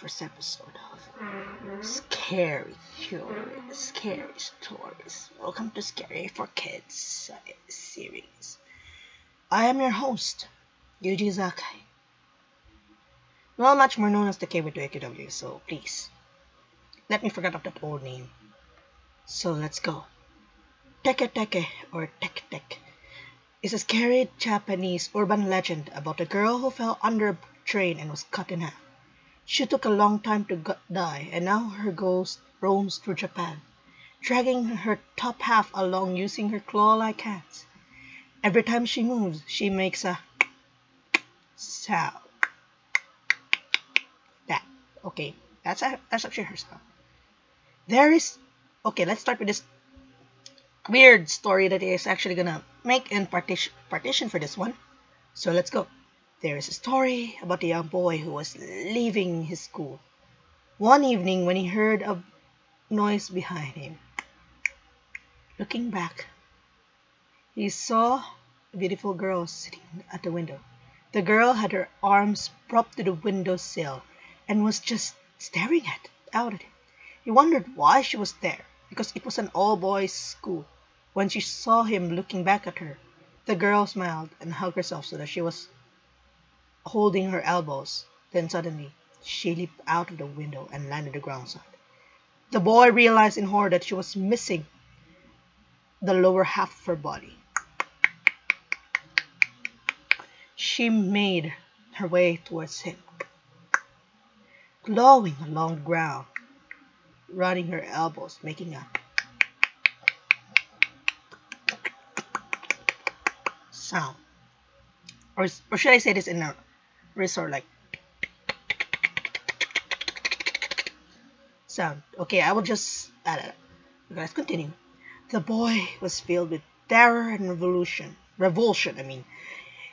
first episode of Scary Stories. Welcome to Scary for Kids series. I am your host, Yuji Zakai. Well, much more known as the Teke Teke, so please, let me forget of that old name. So let's go. Teke Teke, or Teke Teke, is a scary Japanese urban legend about a girl who fell under a train and was cut in half. She took a long time to die, and now her ghost roams through Japan, dragging her top half along using her claw-like hands. Every time she moves, she makes a sound. That's actually her sound. Let's start with this weird story that is actually gonna make in partition for this one. So let's go. There is a story about a young boy who was leaving his school. One evening when he heard a noise behind him. Looking back, he saw a beautiful girl sitting at the window. The girl had her arms propped to the windowsill and was just staring out at him. He wondered why she was there, because it was an all-boys school. When she saw him looking back at her, the girl smiled and hugged herself so that she was holding her elbows. Then suddenly, she leaped out of the window and landed on the ground side. The boy realized in horror that she was missing the lower half of her body. She made her way towards him, clawing along the ground, running her elbows, making a sound. Or should I say this in a resort like sound? Okay, I will just add it. Okay, let's continue. The boy was filled with terror and revulsion.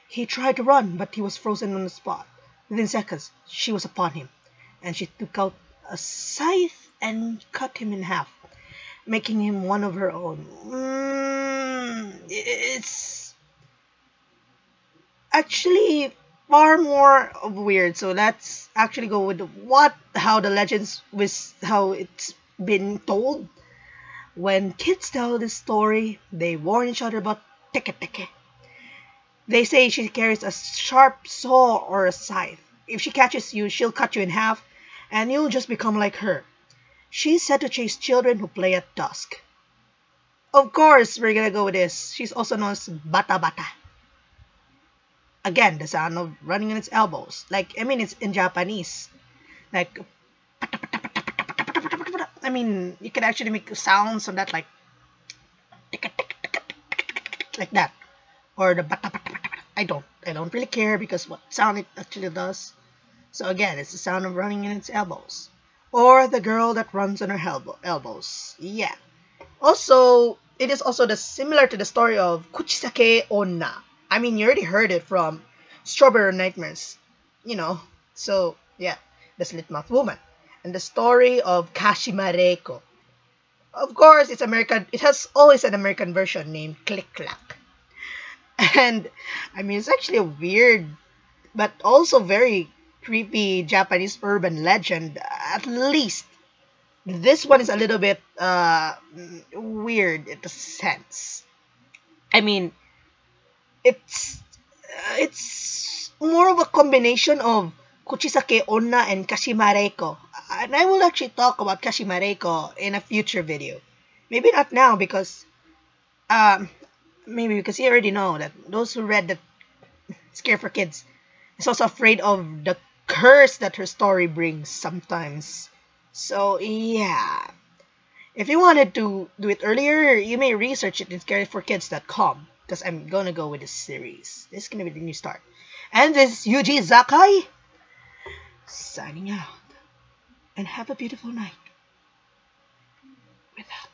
He tried to run, but he was frozen on the spot. Within seconds, she was upon him, and she took out a scythe and cut him in half, making him one of her own. It's actually far more weird. So let's actually go with how the legends with how it's been told. When kids tell this story, they warn each other about Teke Teke. They say she carries a sharp saw or a scythe. If she catches you, she'll cut you in half, and you'll just become like her. She's said to chase children who play at dusk. Of course, we're gonna go with this. She's also known as Bata Bata. Again, the sound of running on its elbows. It's in Japanese. You can actually make sounds of that, like that, or the bata bata bata. I don't really care because what sound it actually does. So again, it's the sound of running in its elbows, or the girl that runs on her elbows. Yeah. Also, it is also similar to the story of Kuchisake Onna. You already heard it from Strawberry Nightmares, So yeah, the slit mouth woman. And the story of Kashimareko. Of course, it's American. It has always an American version named Click Clack. And it's actually a weird, but also very creepy Japanese urban legend. At least this one is a little bit weird in a sense. It's more of a combination of Kuchisake Onna and Kashimareko. And I will actually talk about Kashimareko in a future video. Maybe not now because you already know that those who read the Scare for Kids is also afraid of the curse that her story brings sometimes. So yeah. If you wanted to do it earlier, you may research it in scareforkids.com because I'm gonna go with this series. This is gonna be the new start. And this is Yuji Zakai signing out. And have a beautiful night without